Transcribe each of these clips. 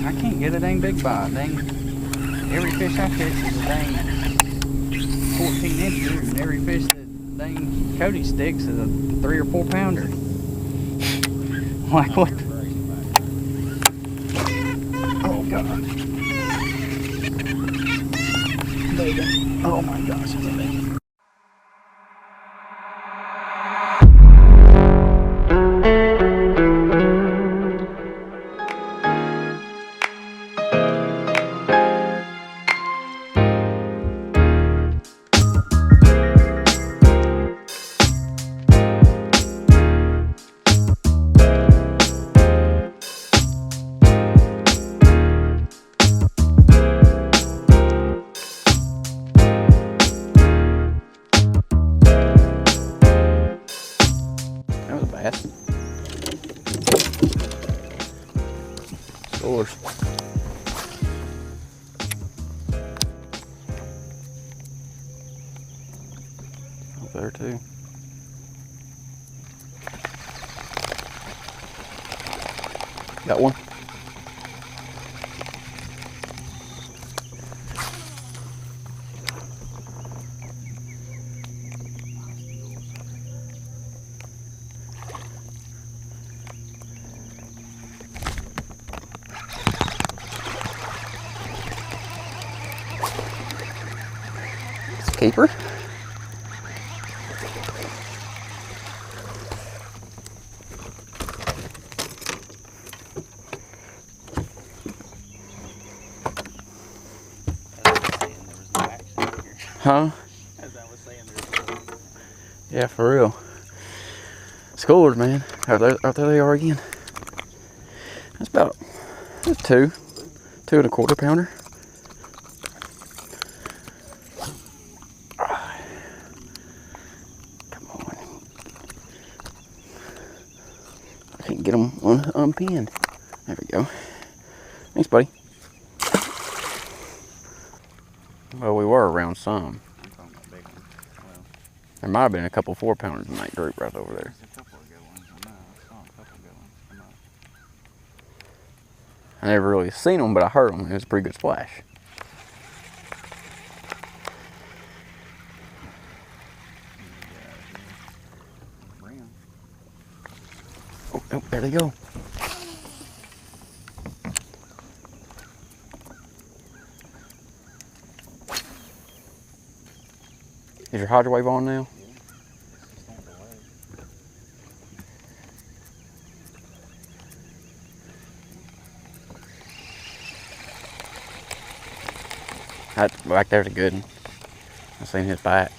I can't get a dang big bite. Dang, every fish I catch is a dang 14 incher, and every fish that dang Cody sticks is a 3 or 4 pounder. Like what? Oh god. Baby. Oh my gosh, it's a baby. That was a bass. Scores. Up there too. Got one. It's a keeper. Huh? As I was saying, yeah, for real. Scores, man. Out there they are again. That's about two and a quarter pounder. Come on. I can't get them unpinned. There we go. Thanks, buddy. Well, we were around some. I'm talking about big ones. Well, there might have been a couple 4 pounders in that group right over there. There's a couple of good ones. I know. I saw a couple of good ones come up. I never really seen them, but I heard them. It was a pretty good splash. Oh, oh, there they go. Is your hydro wave on now? Yeah. That back there's a good one. I seen his back.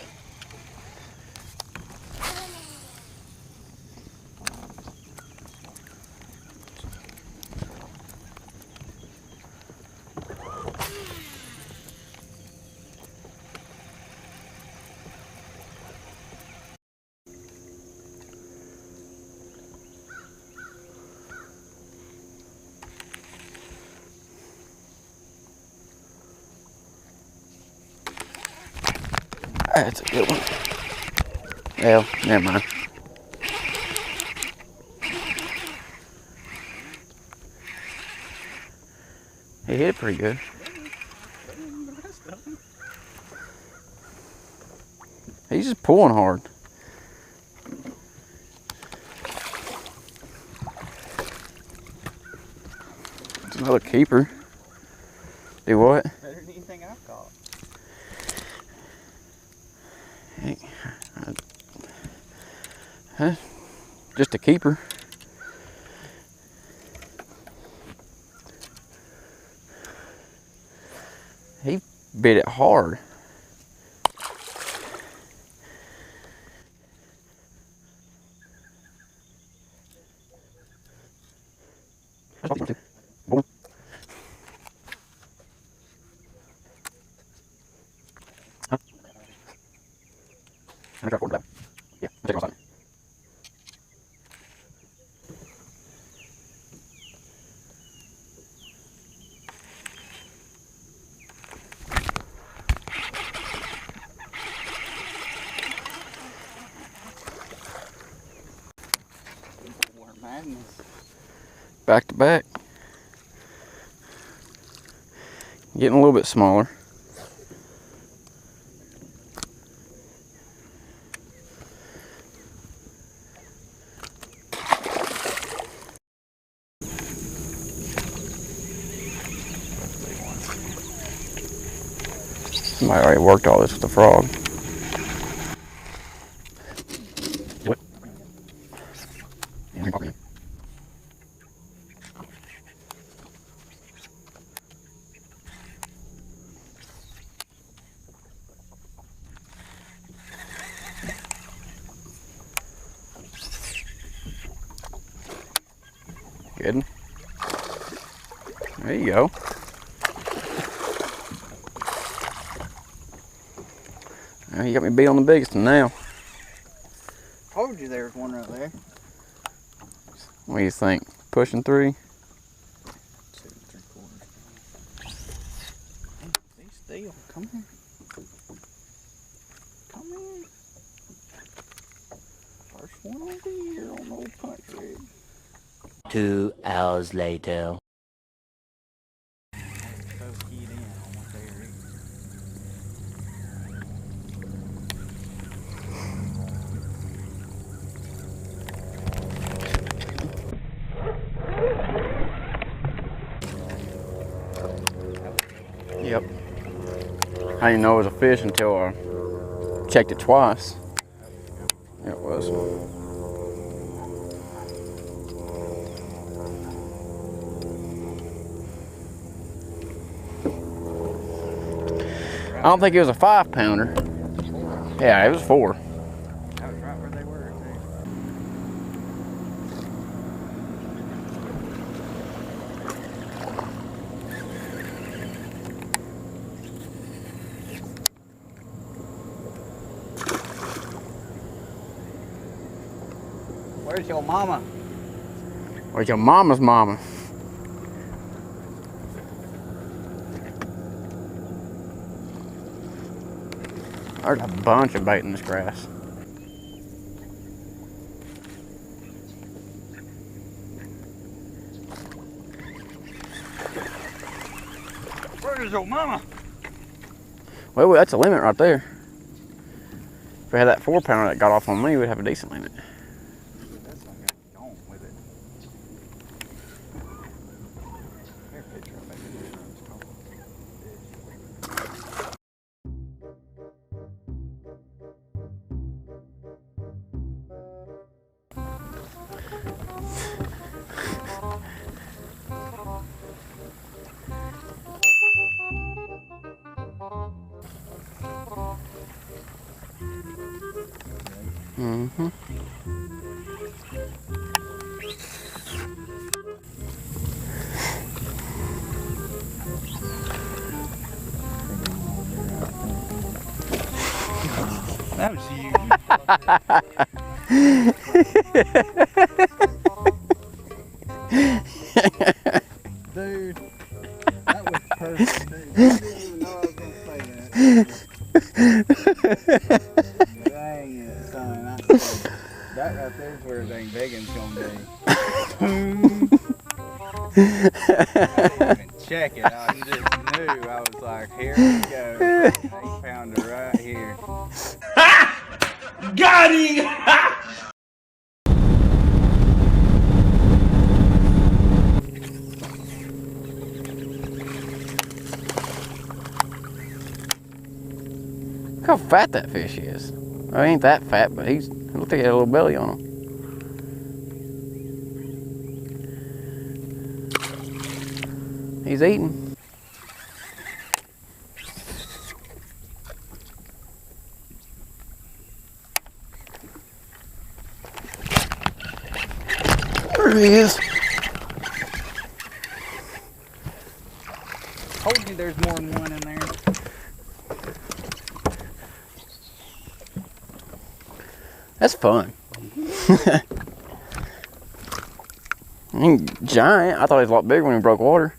That's a good one. Well, never mind. He hit it pretty good. He's just pulling hard. It's another keeper. Do what? Better than anything I've caught. Huh? Just a keeper. He bit it hard. Yeah, take my side. Madness. Back to back. Getting a little bit smaller. Somebody already worked all this with the frog. What? Good. There you go. You got me beat on the biggest one now. Told you there was one right there. What do you think? Pushing 3? 2 3/4. Be still. Come here. Come here. First one on the year on the old punch rig. 2 hours later. Yep. I didn't know it was a fish until I checked it twice. Yeah, it was. I don't think it was a 5-pounder. Yeah, it was 4. That was right where they were, too. Where's your mama? Where's your mama's mama? There's a bunch of bait in this grass. Where's your mama? Well, that's a limit right there. If we had that 4-pounder that got off on me, we'd have a decent limit. That's not gonna get on with it. Here, picture of it. Mm-hmm. That was you. Dude, that was perfect, dude. I didn't even know I was gonna say that. Dang it, son. That right there is where dang biggin's gonna be. I didn't even check it. I just knew. I was like, here we go. 8-pounder right here. Got him! Look how fat that fish is. Well, he ain't that fat, but he looks like he had a little belly on him. He's eating. There he is. Told you there's more than one in there. That's fun. I mean, giant. I thought he was a lot bigger when he broke water.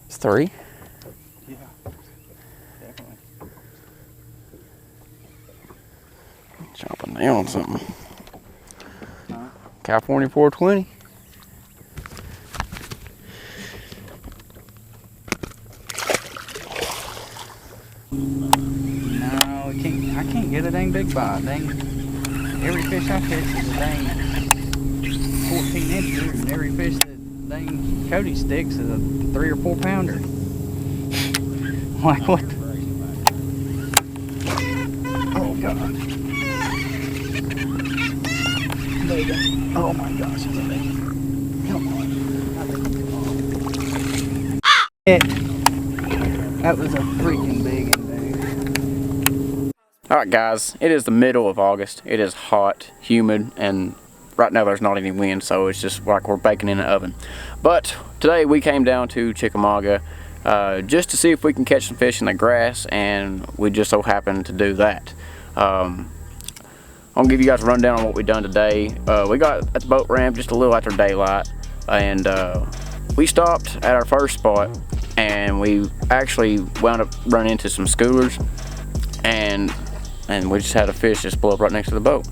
It's 3. Yeah, definitely. Chomping down on something. Huh? California 420. about dang, every fish I catch is a dang 14-incher, and every fish that dang Cody sticks is a 3 or 4 pounder. Like what? Oh god. Baby. Oh my gosh, it's a baby. Come on. That was a freaking big one, dude. Alright guys, it is the middle of August. It is hot, humid, and right now there's not any wind, so it's just like we're baking in the oven. But today we came down to Chickamauga just to see if we can catch some fish in the grass, and we just so happened to do that. I'll give you guys a rundown on what we done today. We got at the boat ramp just a little after daylight, and we stopped at our first spot, and we actually wound up running into some schoolers, and we just had a fish just blow up right next to the boat.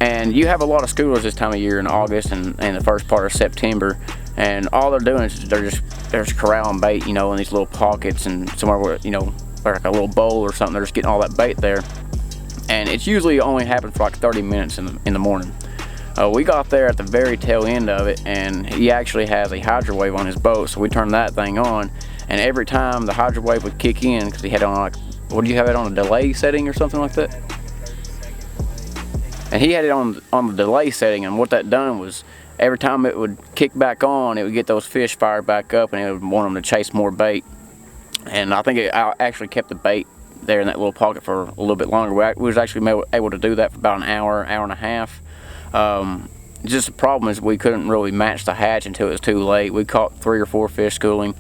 And you have a lot of schoolers this time of year in August and the first part of September, and all they're doing is they're just corralling bait, you know, in these little pockets and somewhere where, you know, like a little bowl or something. They're just getting all that bait there, and it's usually only happens for like 30 minutes in the morning. We got there at the very tail end of it, and he actually has a hydro wave on his boat, so we turned that thing on, and every time the hydro wave would kick in, because he had it on like, what do you have it on, a delay setting or something like that? And he had it on the delay setting, and what that done was every time it would kick back on, it would get those fish fired back up, and it would want them to chase more bait. And I think it actually kept the bait there in that little pocket for a little bit longer. We was actually able to do that for about an hour and a half. Just the problem is we couldn't really match the hatch until it was too late. We caught 3 or 4 fish schooling,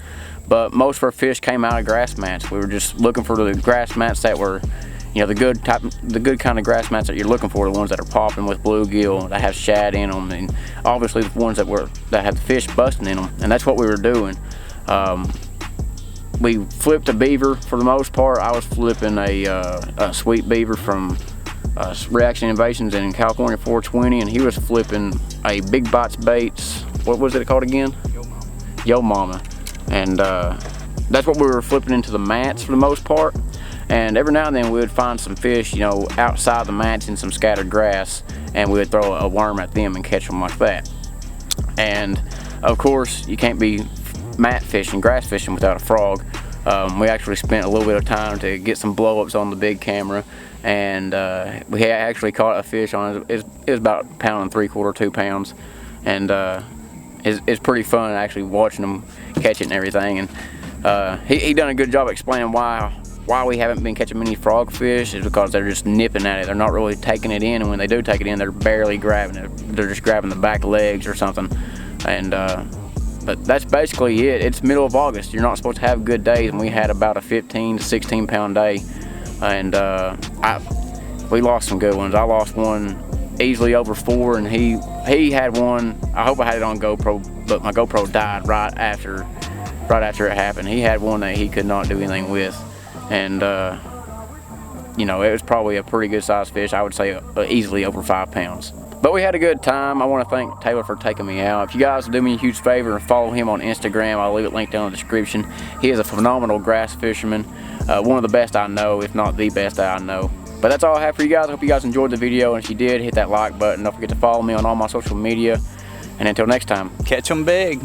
but most of our fish came out of grass mats. We were just looking for the grass mats that were, you know, the good kind of grass mats that you're looking for, the ones that are popping with bluegill, that have shad in them, and obviously the ones that have the fish busting in them. And that's what we were doing. We flipped a beaver for the most part. I was flipping a sweet beaver from Reaction Innovations in California 420, and he was flipping a Big Bites Baits. What was it called again? Yo Mama. And that's what we were flipping into the mats for the most part. And every now and then we would find some fish, you know, outside the mats in some scattered grass, and we would throw a worm at them and catch them like that. And of course, you can't be mat fishing, grass fishing without a frog. We actually spent a little bit of time to get some blow-ups on the big camera, and we actually caught a fish on it. It was about 1.75 pounds, 2 pounds, and it's pretty fun actually watching them catch it and everything. And he done a good job explaining why we haven't been catching many frogfish is because they're just nipping at it. They're not really taking it in, and when they do take it in, they're barely grabbing it. They're just grabbing the back legs or something. And but that's basically it. It's middle of August. You're not supposed to have good days, and we had about a 15 to 16 pound day. And we lost some good ones. I lost one easily over 4, and he had one. I hope I had it on GoPro, but my GoPro died right after it happened. He had one that he could not do anything with, and you know, it was probably a pretty good sized fish. I would say easily over 5 pounds. But we had a good time. I want to thank Taylor for taking me out. If you guys would do me a huge favor and follow him on Instagram, I'll leave it linked down in the description. He is a phenomenal grass fisherman, one of the best I know, if not the best that I know. But that's all I have for you guys. I hope you guys enjoyed the video, and if you did, hit that like button. Don't forget to follow me on all my social media. And until next time, Catch 'em big.